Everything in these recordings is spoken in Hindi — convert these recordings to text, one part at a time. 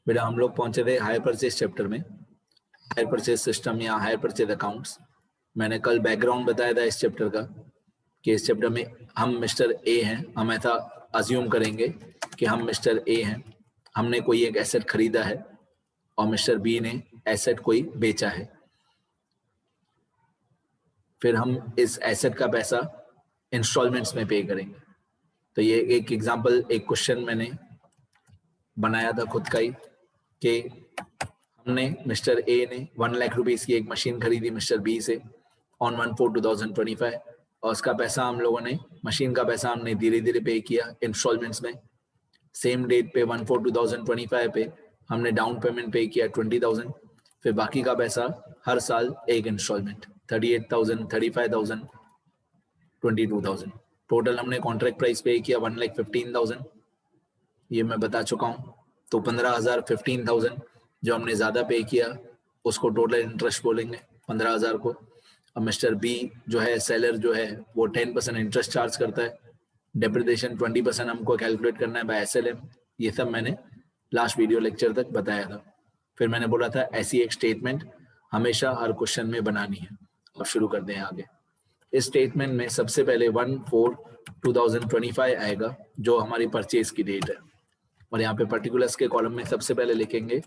बेटा हम लोग पहुंचे थे हायर परचेज चैप्टर में, हायर परचेज सिस्टम या हायर परचेज अकाउंट्स। मैंने कल बैकग्राउंड बताया था इस चैप्टर का कि इस चैप्टर में हम मिस्टर ए हैं, हम ऐसा अज्यूम करेंगे कि हम मिस्टर ए हैं, हमने कोई एक एसेट खरीदा है और मिस्टर बी ने एसेट कोई बेचा है। फिर हम इस एसेट का पैसा इंस्टॉलमेंट्स में पे करेंगे। तो ये एक एग्जांपल, एक क्वेश्चन मैंने बनाया था खुद का ही कि हमने मिस्टर ए ने 1 लाख रुपीस की एक मशीन खरीदी मिस्टर बी से ऑन 1/4/2025 और उसका पैसा हम लोगों ने, मशीन का पैसा हमने धीरे धीरे पे किया इंस्टॉलमेंट्स में। सेम डेट पे 1/4/2025 पे हमने डाउन पेमेंट पे किया 20,000, फिर बाकी का पैसा हर साल एक इंस्टॉलमेंट 38,000, 35,000, 22,000। टोटल हमने कॉन्ट्रैक्ट प्राइस पे किया 1,15,000, ये मैं बता चुका हूँ। तो 15,000, 15,000 जो हमने ज़्यादा पे किया उसको टोटल इंटरेस्ट बोलेंगे 15,000 को। अब मिस्टर बी जो है, सेलर जो है, वो 10% इंटरेस्ट चार्ज करता है, डेप्रिसिएशन 20% हमको कैलकुलेट करना है बाय SLM। ये सब मैंने लास्ट वीडियो लेक्चर तक बताया था। फिर मैंने बोला था ऐसी एक स्टेटमेंट हमेशा हर क्वेश्चन में बनानी है। अब शुरू करते हैं आगे। इस स्टेटमेंट में सबसे पहले 1/4/2025 आएगा जो हमारी परचेज की डेट है, और यहाँ पे पर्टिकुलर्स के कॉलम में सबसे पहले लिखेंगे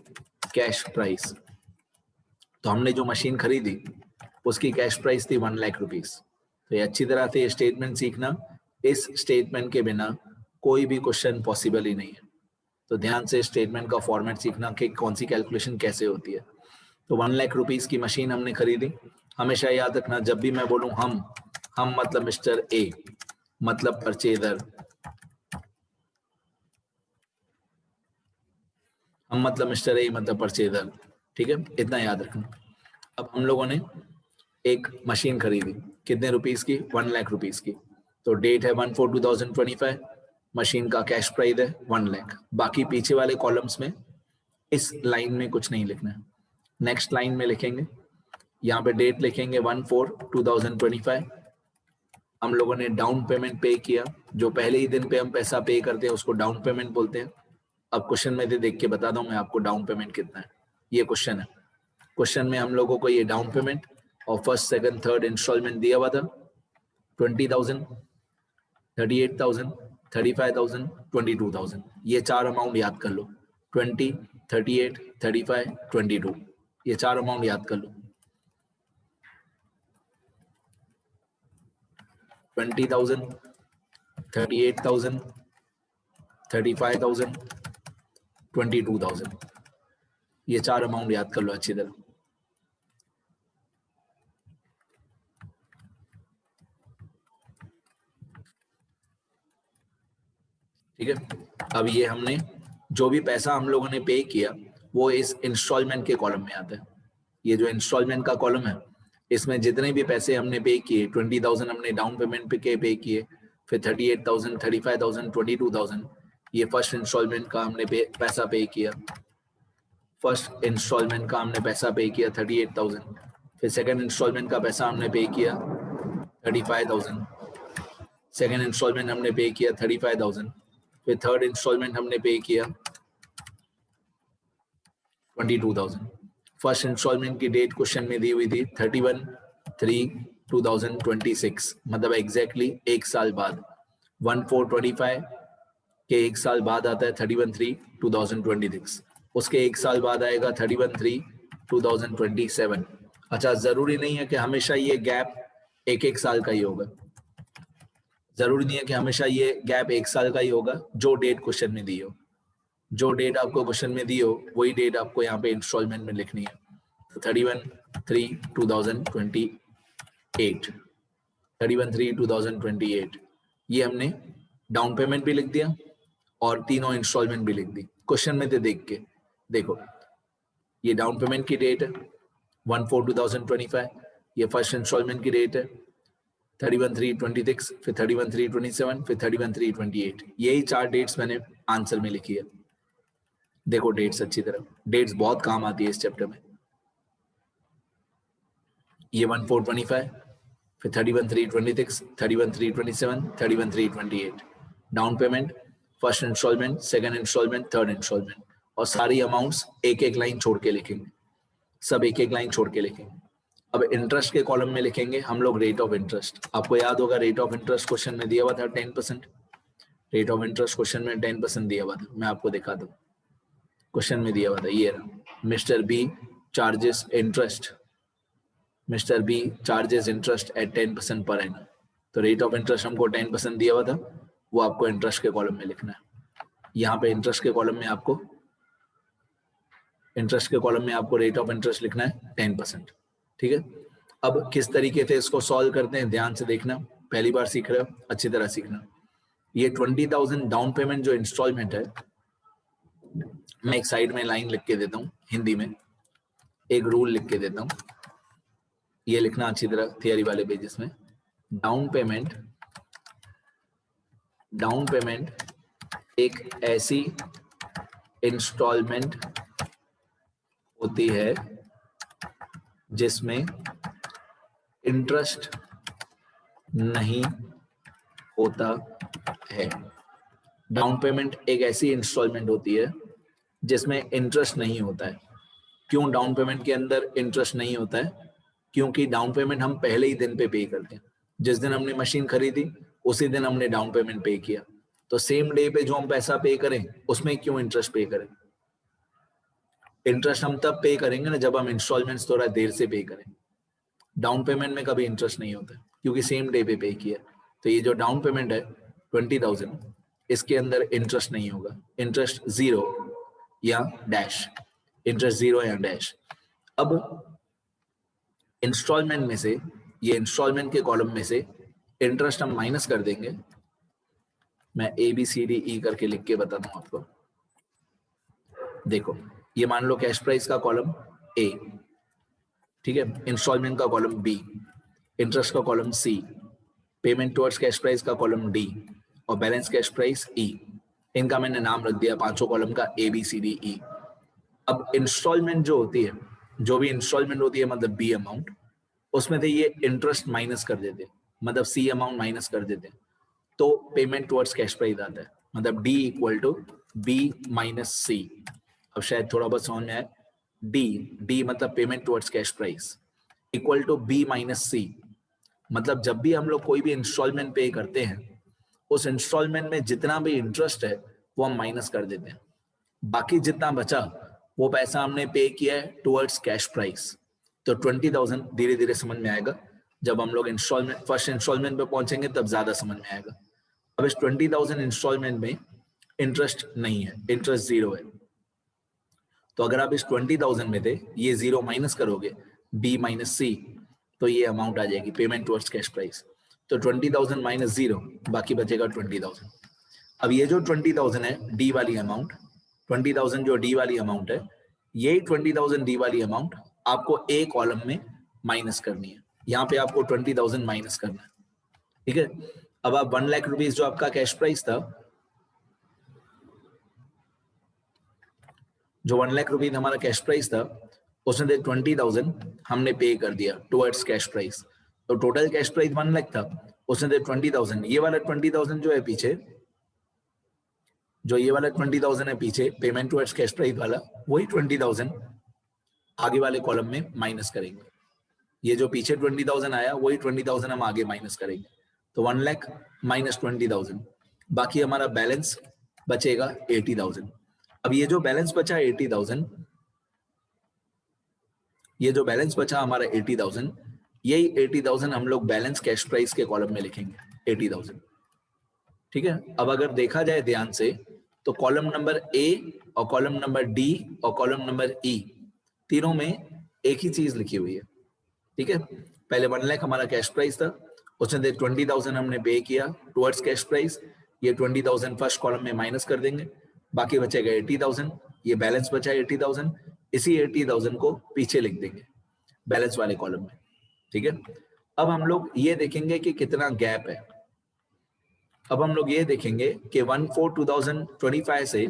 कैश प्राइस। तो हमने जो मशीन खरीदी उसकी कैश प्राइस थी 1 लाख रुपीस। तो ये अच्छी तरह से ये स्टेटमेंट सीखना, इस स्टेटमेंट के बिना कोई भी क्वेश्चन पॉसिबल ही नहीं है। तो ध्यान से स्टेटमेंट का फॉर्मेट सीखना कि कौन सी कैलकुलेशन कैसे होती है। तो 1 लाख रुपीस की मशीन हमने खरीदी। हमेशा याद रखना जब भी मैं बोलूं हम मतलब मिस्टर ए, मतलब परचेजर, हम मतलब मिस्टर ए मतलब परचेजर, ठीक है, इतना याद रखना। अब हम लोगों ने एक मशीन खरीदी, कितने रुपीस की? 1 लाख रुपीस की। तो डेट है 1/4/2025, मशीन का कैश प्राइस है 1 लाख। बाकी पीछे वाले कॉलम्स में इस लाइन में कुछ नहीं लिखना है, नेक्स्ट लाइन में लिखेंगे। यहाँ पे डेट लिखेंगे 1/4/2025। हम लोगों ने डाउन पेमेंट पे किया, जो पहले ही दिन पे हम पैसा पे करते हैं उसको डाउन पेमेंट बोलते हैं। अब क्वेश्चन में से देख के बता दूं मैं आपको डाउन पेमेंट कितना है। ये क्वेश्चन है, क्वेश्चन में हम लोगों को ये डाउन पेमेंट और फर्स्ट, सेकंड, थर्ड इंस्टॉलमेंट दिया हुआ था 20,000, 38,000, 35,000, 22,000। ये चार अमाउंट याद कर लो, 20, 38, 35, 22, ये चार अमाउंट याद कर लो। 20,000, 38,000, 35,000, 22,000, ये चार अमाउंट याद कर लो अच्छी तरह। ठीक है, अब ये हमने जो भी पैसा हम लोगों ने पे किया वो इस इंस्टॉलमेंट के कॉलम में आता है। ये जो इंस्टॉलमेंट का कॉलम है इसमें जितने भी पैसे हमने पे किए, 20,000 हमने डाउन पेमेंट पे किए, फिर 38,000, 35,000, 22,000, ये फर्स्ट इंस्टॉलमेंट का हमने पैसा पे किया। फर्स्ट इंस्टॉलमेंट का हमने पैसा पे किया 38,000, फिर सेकंड इंस्टॉलमेंट का पैसा हमने पे किया 35,000, सेकंड इंस्टॉलमेंट हमने पे किया 35,000, फिर थर्ड इंस्टॉलमेंट हमने पे किया 22,000। फर्स्ट इंस्टॉलमेंट की डेट क्वेश्चन में दी हुई थी 31/3/2026, मतलब एग्जैक्टली एक साल बाद। 1/4/25 के एक साल बाद आता है 31/3/2026, उसके एक साल बाद आएगा 31/3/2027। अच्छा, जरूरी नहीं है कि हमेशा ये गैप एक साल का ही होगा, जरूरी नहीं है कि हमेशा ये गैप एक साल का ही होगा। जो डेट क्वेश्चन में दी हो, जो डेट आपको क्वेश्चन में दी हो वही डेट आपको यहाँ पे इंस्टॉलमेंट में लिखनी है। 31/3/2028, 31/3/2028, ये हमने डाउन पेमेंट भी लिख दिया और तीनों इंस्टॉलमेंट भी लिख दी। क्वेश्चन में से देख के देखो, ये डाउन पेमेंट की डेट है 1/4/2025, ये फर्स्ट इंस्टॉलमेंट की डेट है 31/3/26, फिर 31/3/27, फिर 31/3/28। यही चार डेट्स मैंने आंसर में लिखी है। देखो डेट्स अच्छी तरह, डेट्स बहुत काम आती है इस चैप्टर में। ये 1/4/25, फिर 31/3/26, 31/3/27, 31/3/28। Down payment, first instalment, second instalment, third instalment, और सारी अमाउंट्स एक एक लाइन छोड़ के लिखेंगे, सब एक एक लाइन छोड़ के लिखेंगे। अब इंटरेस्ट के कॉलम में लिखेंगे हम लोग रेट ऑफ इंटरेस्ट। आपको याद होगा रेट ऑफ इंटरेस्ट क्वेश्चन में दिया हुआ था 10%। रेट ऑफ इंटरेस्ट क्वेश्चन में 10% दिया हुआ था, मैं आपको दिखा दूं, क्वेश्चन में दिया हुआ था ये रहा, Mister B charges interest, Mister B charges interest at 10% per annum. तो रेट ऑफ इंटरेस्ट हमको 10% दिया हुआ था, वो आपको इंटरेस्ट के कॉलम में लिखना है। यहाँ पे इंटरेस्ट के कॉलम में आपको रेट ऑफ इंटरेस्ट लिखना है 10%, ठीक है। अब किस तरीके से इसको सॉल्व करते हैं ध्यान से देखना, पहली बार सीख रहे हो अच्छी तरह सीखना। ये 20,000 डाउन पेमेंट जो इंस्टॉलमेंट है, मैं एक साइड में लाइन लिख के देता हूँ हिंदी में, एक रूल लिख के देता हूँ, ये लिखना अच्छी तरह थियरी वाले पेजेस में। डाउन पेमेंट एक ऐसी इंस्टॉलमेंट होती है जिसमें इंटरेस्ट नहीं होता है। डाउन पेमेंट एक ऐसी इंस्टॉलमेंट होती है जिसमें इंटरेस्ट नहीं होता है। क्यों डाउन पेमेंट के अंदर इंटरेस्ट नहीं होता है? क्योंकि डाउन पेमेंट हम पहले ही दिन पे करते हैं। जिस दिन हमने मशीन खरीदी उसी दिन हमने डाउन पेमेंट पे किया, तो सेम डे पे जो हम पैसा पे करें उसमें क्यों इंटरेस्ट पे करें? इंटरेस्ट हम तब पे करेंगे ना जब हम इंस्टॉलमेंट्स थोड़ा देर से पे करें। डाउन पेमेंट में कभी इंटरेस्ट नहीं होता क्योंकि सेम डे पे किया। तो ये जो डाउन पेमेंट है 20,000, इसके अंदर इंटरेस्ट नहीं होगा, इंटरेस्ट जीरो या डैश, इंटरेस्ट जीरो या डैश। अब इंस्टॉलमेंट में से, ये इंस्टॉलमेंट के कॉलम में से इंटरेस्ट हम माइनस कर देंगे। मैं ABCDE करके लिख के बताता हूं आपको। देखो ये मान लो कैश प्राइस का कॉलम A, ठीक है, इंस्टॉलमेंट का कॉलम B, इंटरेस्ट का column C, payment towards cash price का कॉलम D और बैलेंस कैश प्राइस E। इनका मैंने नाम रख दिया पांचों कॉलम का ABCDE। अब इंस्टॉलमेंट जो होती है, जो भी इंस्टॉलमेंट होती है मतलब B अमाउंट, उसमें से ये इंटरेस्ट माइनस कर देते, मतलब C अमाउंट माइनस कर देते, तो पेमेंट टुवर्ड्स कैश प्राइस आता है, मतलब D equal to B minus C। अब शायद थोड़ा बहुत समझ में आए, D मतलब payment towards cash price equal to B minus C। मतलब जब भी हम लोग कोई भी इंस्टॉलमेंट पे करते हैं, उस इंस्टॉलमेंट में जितना भी इंटरेस्ट है वो हम माइनस कर देते हैं, बाकी जितना बचा वो पैसा हमने पे किया है टुवर्ड्स कैश प्राइस। तो 20,000 धीरे धीरे समझ में आएगा, जब हम लोग इंस्टॉलमेंट फर्स्ट इंस्टॉलमेंट पे पहुंचेंगे तब ज्यादा समझ में आएगा। अब इस 20,000 इंस्टॉलमेंट में इंटरेस्ट नहीं है, इंटरेस्ट जीरो है। तो अगर आप इस 20,000 में थे ये जीरो माइनस करोगे B माइनस C, तो ये अमाउंट आ जाएगी पेमेंट टुवर्ड्स कैश प्राइस। तो 20,000 माइनस जीरो, बाकी बचेगा 20,000। अब ये जो 20,000 है D वाली अमाउंट, 20,000 जो D वाली अमाउंट है, यही 20,000 D वाली अमाउंट आपको A कॉलम में माइनस करनी है। यहाँ पे आपको 20,000 माइनस करना है, ठीक है। अब आप 1 लाख रुपीज जो आपका कैश प्राइस था, जो 1 लाख रुपीज हमारा कैश प्राइस था, उसमें से 20,000 हमने पे कर दिया टुवर्ड्स कैश प्राइस। तो टोटल कैश प्राइस 1 लाख था, उसमें से 20,000, ये वाला 20,000 जो है पीछे, जो ये वाला 20,000 है पीछे पेमेंट टुवर्ड्स कैश प्राइस वाला, वही 20,000 आगे वाले कॉलम में माइनस करेंगे। ये जो पीछे 20,000 आया वही 20,000 हम आगे माइनस करेंगे। तो 1 लाख माइनस 20,000, बाकी हमारा बैलेंस बचेगा 80,000। अब ये जो बैलेंस बचा 80,000, ये जो बैलेंस बचा हमारा 80,000, यही 80,000 हम लोग बैलेंस कैश प्राइस के कॉलम में लिखेंगे 80,000, ठीक है। अब अगर देखा जाए ध्यान से तो कॉलम नंबर A और कॉलम नंबर D और कॉलम नंबर E तीनों में एक ही चीज लिखी हुई है, ठीक है। पहले 1 लाख हमारा कैश प्राइस था, उसमें से 20,000 हमने पे किया टुवर्ड्स कैश प्राइस, ये 20,000 फर्स्ट कॉलम में माइनस कर देंगे, बाकी बचेगा 80,000, ये बैलेंस बचा 80,000, इसी 80,000 को पीछे लिख देंगे बैलेंस वाले कॉलम में, ठीक है। अब हम लोग ये देखेंगे कि कितना गैप है। अब हम लोग ये देखेंगे कि 1/4/2025 से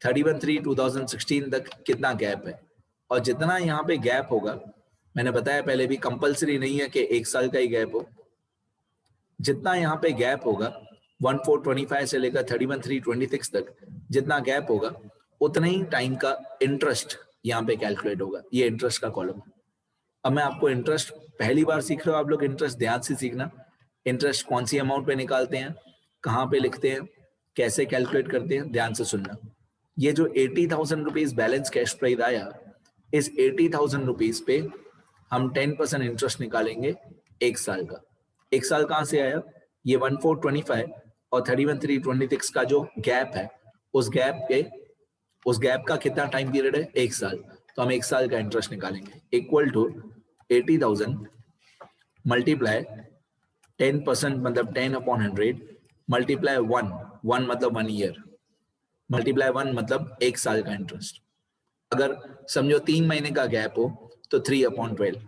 31/3/2016 तक कितना गैप है, और जितना यहाँ पे गैप होगा, मैंने बताया पहले भी कंपलसरी नहीं है कि 1 साल का ही गैप हो, जितना यहाँ पे गैप होगा 1/4/25 से लेकर 31/3/26 तक जितना गैप होगा, उतने ही टाइम का इंटरेस्ट यहाँ पे कैलकुलेट होगा। ये इंटरेस्ट का कॉलम है। अब मैं आपको इंटरेस्ट, पहली बार सीख रहे हो आप लोग इंटरेस्ट, ध्यान से सीखना। इंटरेस्ट कौन सी अमाउंट पे निकालते हैं, कहाँ पे लिखते हैं, कैसे कैलकुलेट करते हैं, ध्यान से सुनना। ये जो 80,000 रुपीज बैलेंस कैश प्राइस आया, इस 80,000 रुपीज पे हम 10% इंटरेस्ट निकालेंगे एक साल का। एक साल कहाँ से आया, ये 1425 और 31,326 का जो गैप है, उस गैप का कितना टाइम पीरियड है, एक साल। तो हम एक साल का इंटरेस्ट निकालेंगे, इक्वल टू 80,000 मल्टीप्लाई 10% मतलब 10/100 मल्टीप्लाई 1 मतलब 1 ईयर, मल्टीप्लाई 1 मतलब एक साल का इंटरेस्ट। अगर समझो 3 महीने का गैप हो तो 3/12,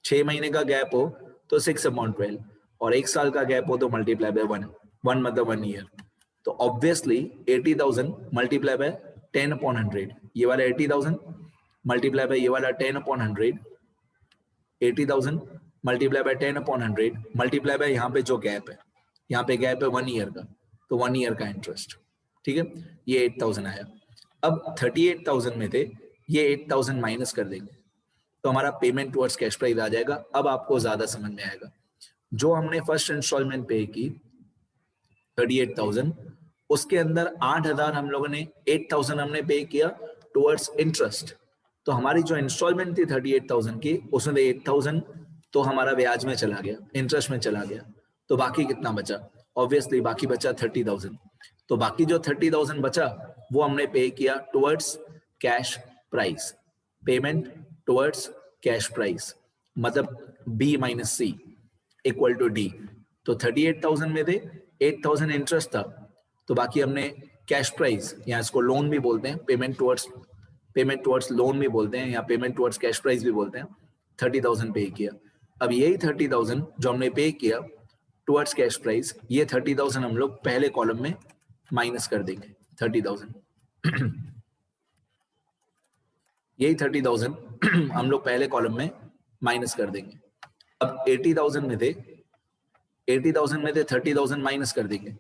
6 महीने का गैप हो तो 6/12, और एक साल का गैप हो तो मल्टीप्लाई बाय 1 मतलब 1 ईयर। तो ऑब्वियसली 80,000 मल्टीप्लाई बाय 10/100, ये वाला 80,000 मल्टीप्लाई बाय ये वाला 10/100, 80,000 मल्टीप्लाई बाय 10/100 मल्टीप्लाई बाय यहाँ पे जो गैप है, यहाँ पे गैप है 1 ईयर का, तो 1 ईयर का इंटरेस्ट। ठीक है, ये 8,000 आया। अब 38,000 में थे, ये 8,000 माइनस कर देंगे तो हमारा पेमेंट टुवर्ड्स कैश प्राइस आ जाएगा। अब आपको ज्यादा समझ में आएगा। जो हमने फर्स्ट इंस्टॉलमेंट पे की 38,000, उसके अंदर 8,000 हम लोगों ने, 8,000 हमने पे किया टुवर्ड्स इंटरेस्ट। तो हमारी जो इंस्टॉलमेंट थी 38,000 की, उसमें 8,000 तो हमारा ब्याज में चला गया, इंटरेस्ट में चला गया। तो बाकी कितना बचा, ऑब्वियसली बाकी बचा 30,000। तो बाकी जो 30,000 बचा वो हमने पे किया towards cash price, payment towards cash price, मतलब B minus C equal to D। तो 38,000 में थे, 8,000 इंटरेस्ट था, तो बाकी हमने कैश प्राइस, या इसको लोन भी बोलते हैं, पेमेंट टुवर्ड्स लोन भी बोलते हैं, या पेमेंट टुवर्ड्स कैश प्राइस भी बोलते हैं, 30,000 पे किया। अब यही 30,000 जो हमने पे किया टुवर्ड्स कैश प्राइस, ये 30,000 हम लोग पहले कॉलम में माइनस कर देंगे। 30,000 यही 30,000 हम लोग पहले कॉलम में माइनस कर देंगे। अब 80,000 में थे, 30,000 माइनस कर देंगे,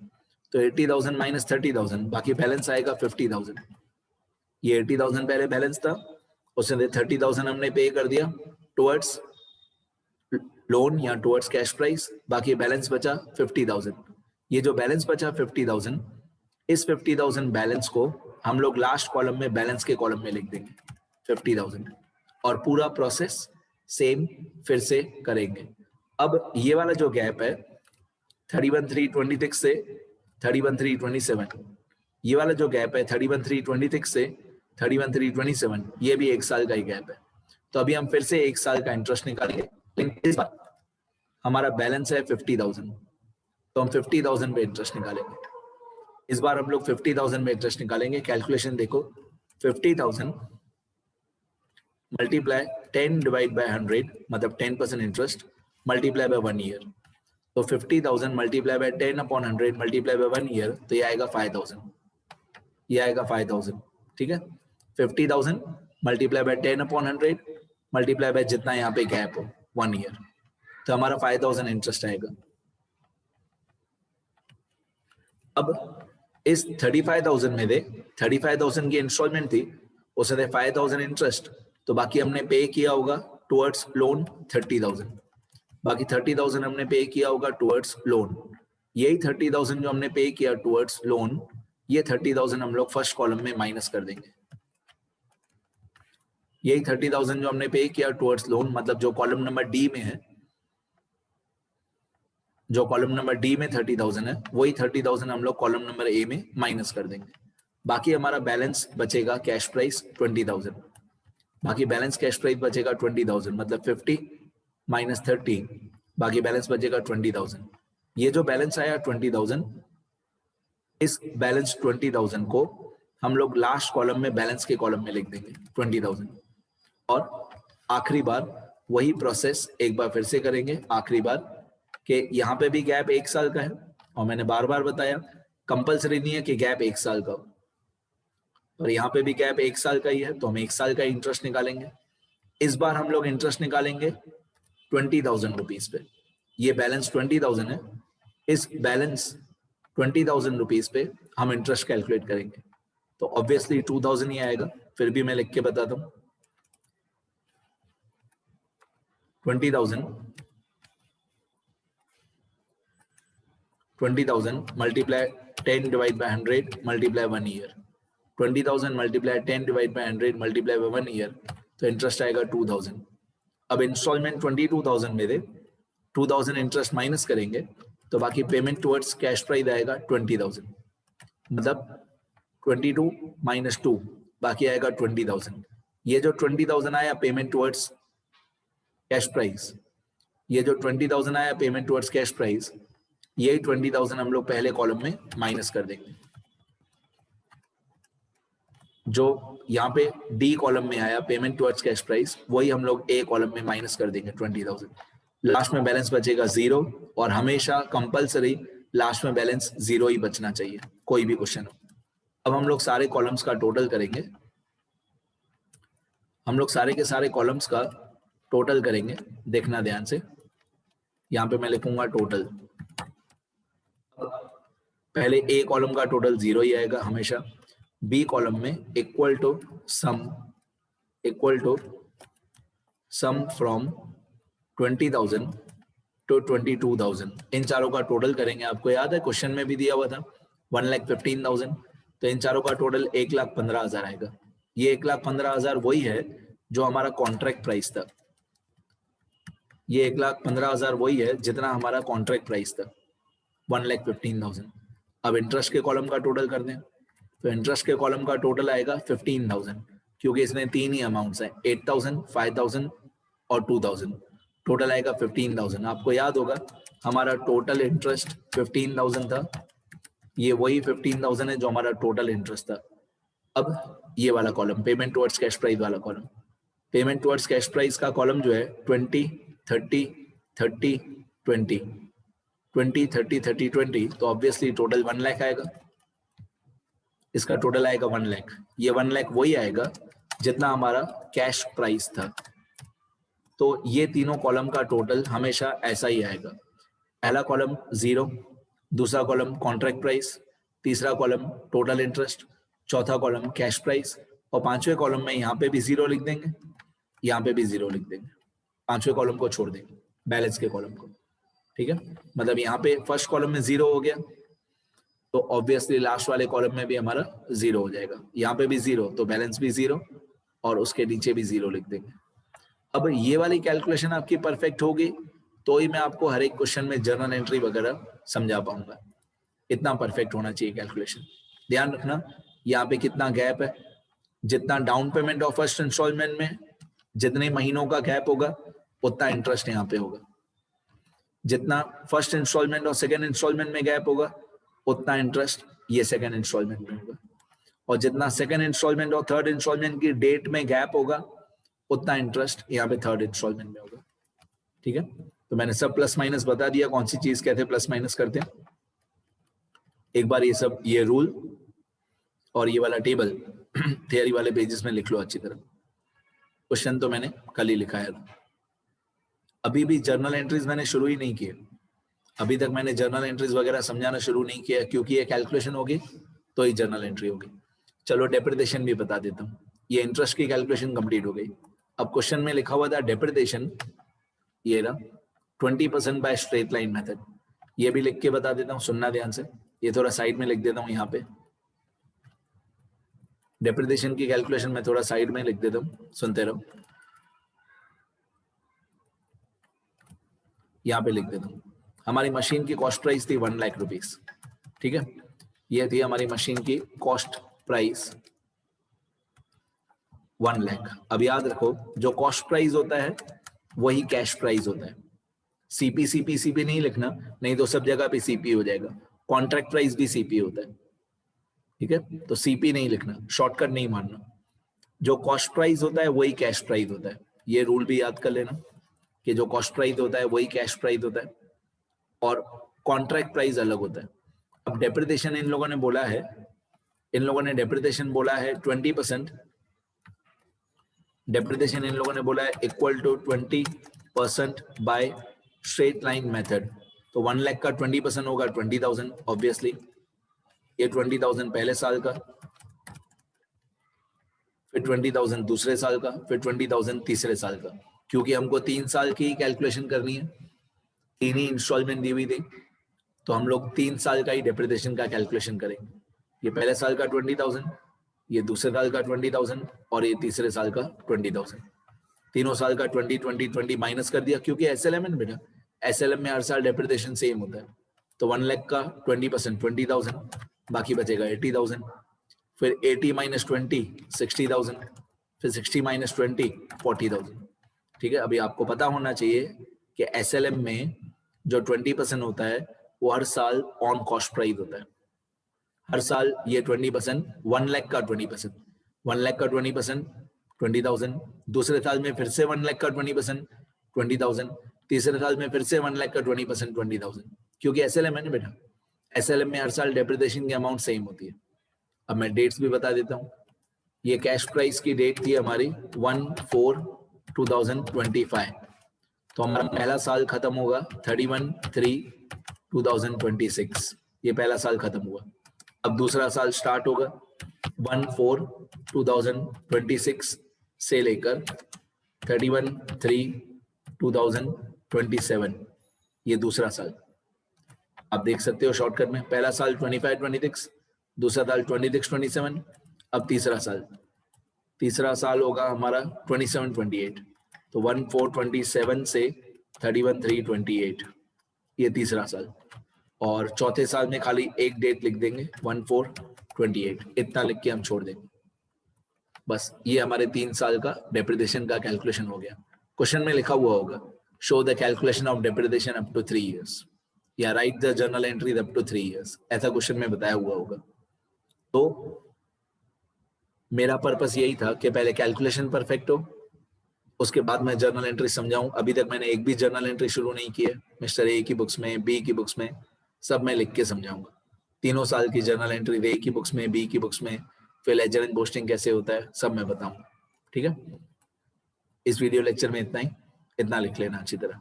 तो 80,000 माइनस 30,000, बाकी बैलेंस आएगा 50,000। ये 80,000 पहले बैलेंस था, उसमें 30,000 हमने पे कर दिया टुवर्ड्स लोन या टुवर्ड्स कैश प्राइस, बाकी बैलेंस बचा 50,000। ये जो बैलेंस बचा 50,000, इस 50,000 बैलेंस को हम लोग लास्ट कॉलम में, बैलेंस के कॉलम में लिख देंगे 50,000, और पूरा प्रोसेस सेम फिर से करेंगे। अब ये वाला जो गैप है 31,326 से 31,327, ये वाला जो गैप है 31,326 से 31,327, ये भी एक साल का ही गैप है। तो अभी हम फिर से एक साल का इंटरेस्ट निकालेंगे, लेकिन इस बार हमारा बैलेंस है 50,000, तो हम 50,000 पे इंटरेस्ट निकालेंगे। इस बार हम लोग 50,000 में इंटरेस्ट निकालेंगे। कैलकुलेशन देखो, 50,000 मल्टीप्लाई 10 डिवाइड बाय 100 मतलब 10% इंटरेस्ट मल्टीप्लाई बाय 1 ईयर। तो 50,000 multiply by 10/100 multiply by 1 year, तो ये आएगा 5,000, ये आएगा 5,000। ठीक है, 50,000 मल्टीप्लाई बाय 10/100 मल्टीप्लाई बाय जितना यहाँ पे गैप हो 1 ईयर, तो हमारा 5,000 इंटरेस्ट आएगा। अब इस 35,000 में दे, 35,000 की इंस्टॉलमेंट थी, उसमें 5,000 इंटरेस्ट, तो बाकी हमने पे किया होगा टुवर्ड्स लोन 30,000, बाकी 30,000 हमने पे किया होगा टुवर्ड्स लोन। यही 30,000 जो हमने पे किया टुवर्ड्स लोन, ये 30,000 हम लोग फर्स्ट कॉलम में माइनस कर देंगे। यही 30,000 जो हमने पे किया टुवर्ड्स लोन, मतलब जो कॉलम नंबर डी में है, जो कॉलम नंबर डी में 30,000 है, वही 30,000 हम लोग कॉलम नंबर ए में माइनस कर देंगे। बाकी हमारा बैलेंस बचेगा कैश प्राइस 20,000, बाकी बैलेंस कैश प्राइस बचेगा 20,000, मतलब 50 माइनस 30, बाकी बैलेंस बचेगा 20,000। ये जो बैलेंस आया 20,000, इस बैलेंस 20,000 को हम लोग लास्ट कॉलम में, बैलेंस के कॉलम में लिख देंगे 20,000, और आखिरी बार वही प्रोसेस एक बार फिर से करेंगे, आखिरी बार, कि यहाँ पे भी गैप एक साल का है, और मैंने बार बार बताया कंपलसरी नहीं है कि गैप एक साल का हो, और यहाँ पे भी गैप एक साल का ही है, तो हम एक साल का इंटरेस्ट निकालेंगे। इस बार हम लोग इंटरेस्ट निकालेंगे 20,000 रुपीज पे। ये बैलेंस 20,000 है, इस बैलेंस 20,000 रुपीज पे हम इंटरेस्ट कैलकुलेट करेंगे। तो ऑब्वियसली 2000 ही आएगा, फिर भी मैं लिख के बताता हूँ 20,000 multiply 10 divide by 100 multiply 1 year, 20,000 multiply 10 divide by 100 multiply by 1 year, तो इंटरेस्ट आएगा 2000। अब इंस्टॉलमेंट 22,000 में दे, 2000 इंटरेस्ट माइनस करेंगे तो बाकी पेमेंट टुवर्ड्स कैश प्राइस आएगा 20,000, मतलब 22 माइनस 2 बाकी आएगा 20,000। ये जो 20,000 आया पेमेंट टुवर्ड्स कैश प्राइस, ये जो 20,000 आया पेमेंट टुवर्ड्स कैश प्राइस, यही 20,000 हम लोग पहले कॉलम में माइनस कर देंगे। जो यहाँ पे डी कॉलम में आया पेमेंट टुवर्ड्स कैश प्राइस, वही हम लोग ए कॉलम में माइनस कर देंगे 20,000। लास्ट में बैलेंस बचेगा 0, और हमेशा कंपलसरी लास्ट में बैलेंस 0 ही बचना चाहिए, कोई भी क्वेश्चन हो। अब हम लोग सारे कॉलम्स का टोटल करेंगे, हम लोग सारे के सारे कॉलम्स का टोटल करेंगे, देखना ध्यान से। यहाँ पे मैं लिखूंगा टोटल, पहले ए कॉलम का टोटल 0 ही आएगा हमेशा, बी कॉलम में equal to sum from 20,000 to 22,000, इन चारों का टोटल करेंगे। आपको याद है क्वेश्चन में भी दिया हुआ था 1,15,000, तो इन चारों का टोटल 1,15,000 आएगा। ये 1,15,000 वही है जो हमारा कॉन्ट्रैक्ट प्राइस था, ये 1,15,000 वही है जितना हमारा कॉन्ट्रैक्ट प्राइस था 1,15,000। अब इंटरेस्ट के कॉलम का टोटल कर दें, तो इंटरेस्ट के कॉलम का टोटल आएगा 15,000, क्योंकि इसमें 3 ही अमाउंट्स हैं, 8,000, 5,000 और 2,000, टोटल आएगा 15,000। आपको याद होगा हमारा टोटल इंटरेस्ट 15,000 था, ये वही 15,000 है जो हमारा टोटल इंटरेस्ट था। अब ये वाला column payment towards cash price वाला column, payment towards cash price का कॉलम जो है 20, 30, 30, 20, 20, 30, 30, 20, तो ऑब्वियसली टोटल 1 लाख आएगा, इसका टोटल आएगा 1 लाख। ये 1 लाख वही आएगा जितना हमारा कैश प्राइस था। तो ये तीनों कॉलम का टोटल हमेशा ऐसा ही आएगा, पहला कॉलम 0, दूसरा कॉलम कॉन्ट्रैक्ट प्राइस, तीसरा कॉलम टोटल इंटरेस्ट, चौथा कॉलम कैश प्राइस, और पांचवें कॉलम में यहाँ पे भी 0 लिख देंगे, यहाँ पे भी 0 लिख देंगे, पांचवें कॉलम को छोड़ देंगे, बैलेंस के कॉलम को। ठीक है, मतलब यहाँ पे फर्स्ट कॉलम में 0 हो गया, तो ऑब्वियसली लास्ट वाले कॉलम में भी हमारा 0 हो जाएगा, यहाँ पे भी 0, तो बैलेंस भी 0, और उसके नीचे भी 0 लिख देंगे। अब ये वाली कैलकुलेशन आपकी परफेक्ट होगी तो ही मैं आपको हर एक क्वेश्चन में जर्नल एंट्री वगैरह समझा पाऊंगा, इतना परफेक्ट होना चाहिए कैलकुलेशन। ध्यान रखना यहाँ पे कितना गैप है, जितना down payment of first instalment में जितने महीनों का गैप होगा उतना इंटरेस्ट यहाँ पे होगा, जितना फर्स्ट इंस्टॉलमेंट और सेकेंड इंस्टॉलमेंट में गैप होगा उतना इंटरेस्ट ये सेकेंड इंस्टॉलमेंट में होगा, और जितना सेकेंड इंस्टॉलमेंट और थर्ड इंस्टॉलमेंट की डेट में गैप होगा उतना इंटरेस्ट यहाँ पे थर्ड इंस्टॉलमेंट में होगा। ठीक है, तो मैंने सब प्लस माइनस बता दिया, कौन सी चीज कहते हैं प्लस माइनस करते हैं। एक बार ये सब, ये रूल और ये वाला टेबल थियरी वाले पेजेस में लिख लो अच्छी तरह। क्वेश्चन तो मैंने कल ही लिखाया था, अभी भी जर्नल एंट्रीज मैंने शुरू ही नहीं किए, अभी तक मैंने जर्नल एंट्रीज वगैरह समझाना शुरू नहीं किया, क्योंकि ये कैलकुलेशन होगी तो ही जर्नल एंट्री होगी। चलो डेप्रिसिएशन भी बता देता हूँ, ये इंटरेस्ट की कैलकुलेशन कंप्लीट हो गई। अब क्वेश्चन में लिखा हुआ था डेप्रिसिएशन, ये रहा 20% बाय स्ट्रेट लाइन मेथड, ये भी लिख के बता देता हूँ, सुनना ध्यान से, ये थोड़ा साइड में लिख देता हूँ, यहाँ पे डेप्रिसिएशन की कैलकुलेशन में थोड़ा साइड में लिख देता हूँ, सुनते रहो। यहाँ पे लिख देता हूँ, हमारी मशीन की कॉस्ट प्राइस थी 1 लाख रुपीस। ठीक है, ये थी हमारी मशीन की कॉस्ट प्राइस 1 लाख। अब याद रखो जो कॉस्ट प्राइस होता है वही कैश प्राइस होता है, सीपी सीपी सीपी नहीं लिखना, नहीं तो सब जगह पे सीपी हो जाएगा। कॉन्ट्रैक्ट प्राइस भी सीपी होता है, ठीक है, तो सीपी नहीं लिखना, शॉर्टकट नहीं मानना, जो कॉस्ट प्राइस होता है वही कैश प्राइस होता है। ये रूल भी याद कर लेना कि जो कॉस्ट प्राइस होता है वही कैश प्राइस होता है और कॉन्ट्रैक्ट प्राइस अलग होता है। अब डेप्रिसिएशन इन लोगों ने बोला है, इन लोगों ने डेप्रिसिएशन बोला है 20%, डेप्रिसिएशन इन लोगों ने बोला है equal to 20% by straight line method. तो 1 लाख का 20% होगा 20,000 ऑब्वियसली, ये 20,000 पहले साल का फिर 20,000 दूसरे साल का, फिर 20,000 तीसरे साल का, क्योंकि हमको 3 साल की कैलकुलेशन करनी है, 3 ही इंस्टॉलमेंट दी हुई थी, तो हम लोग 3 साल का ही डेप्रिसिएशन का कैलकुलेशन करेंगे। ये पहले साल का 20,000, ये दूसरे साल का 20,000 और ये तीसरे साल का 20,000। तीनों साल का 20 20 20 माइनस कर दिया, क्योंकि एसएलएम है ना बेटा, एसएलएम में हर साल डेप्रिसिएशन सेम होता है। तो 1 लाख का 20% 20,000, बाकी बचेगा 80,000। फिर 80 माइनस 20 60,000, फिर 60 माइनस 20 40,000। ठीक है, अभी आपको पता होना चाहिए कि एसएलएम में जो 20% होता है वो हर साल ऑन कॉस्ट प्राइस होता है। हर साल ये 20%, 1 लाख का 20%, 1 लाख का 20% 20,000, दूसरे साल में फिर से 1 लाख का 20% 20,000, तीसरे साल में फिर से 1 लाख का 20% 20,000, क्योंकि एसएलएम है ना बेटा, एसएलएम में हर साल डेप्रिसिएशन की अमाउंट सेम होती है। अब मैं डेट्स भी बता देता हूँ। ये कैश प्राइस की डेट थी हमारी 1/4/2025, तो हमारा पहला साल खत्म होगा 31/3/2026, ये पहला साल खत्म हुआ। अब दूसरा साल स्टार्ट होगा 1/4/2026 से लेकर 31/3/2027, ये दूसरा साल। आप देख सकते हो शॉर्टकट में, पहला साल 25-26, दूसरा साल 26-27, अब तीसरा साल होगा हमारा 27-28, तो 1/4/27 से 31/3/28, ये तीसरा साल। और चौथे साल में खाली एक डेट लिख देंगे 1/4/28, इतना लिख के हम छोड़ देंगे। बस ये हमारे 3 साल का डेप्रिसिएशन का कैलकुलेशन हो गया। क्वेश्चन में लिखा हुआ होगा show the calculation of depreciation up to 3 years, या write the journal entry up to 3 years, ऐसा क्वेश्चन में बताया हुआ होगा। तो मेरा पर्पस यही था कि पहले कैलकुलेशन परफेक्ट हो, उसके बाद मैं जर्नल एंट्री समझाऊं। अभी तक मैंने एक भी जर्नल एंट्री शुरू नहीं की है, मिस्टर ए की बुक्स में, बी की बुक्स में, सब मैं लिख के समझाऊंगा। तीनों साल की जर्नल एंट्री ए की बुक्स में, बी की बुक्स में, फिर लेजर एंड पोस्टिंग कैसे होता है, सब मैं बताऊंगा। ठीक है, इस वीडियो लेक्चर में इतना ही, इतना लिख लेना अच्छी तरह।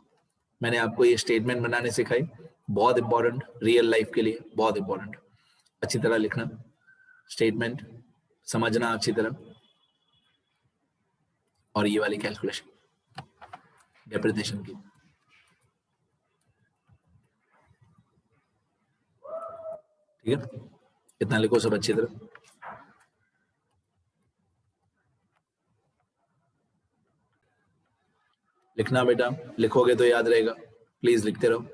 मैंने आपको ये स्टेटमेंट बनाने सिखाई, बहुत इंपॉर्टेंट, रियल लाइफ के लिए बहुत इंपॉर्टेंट। अच्छी तरह लिखना स्टेटमेंट, समझना अच्छी तरह, और ये वाली कैलकुलेशन डेप्रिसिएशन की। ठीक है, इतना लिखो सब अच्छी तरह। लिखना बेटा, लिखोगे तो याद रहेगा, प्लीज लिखते रहो।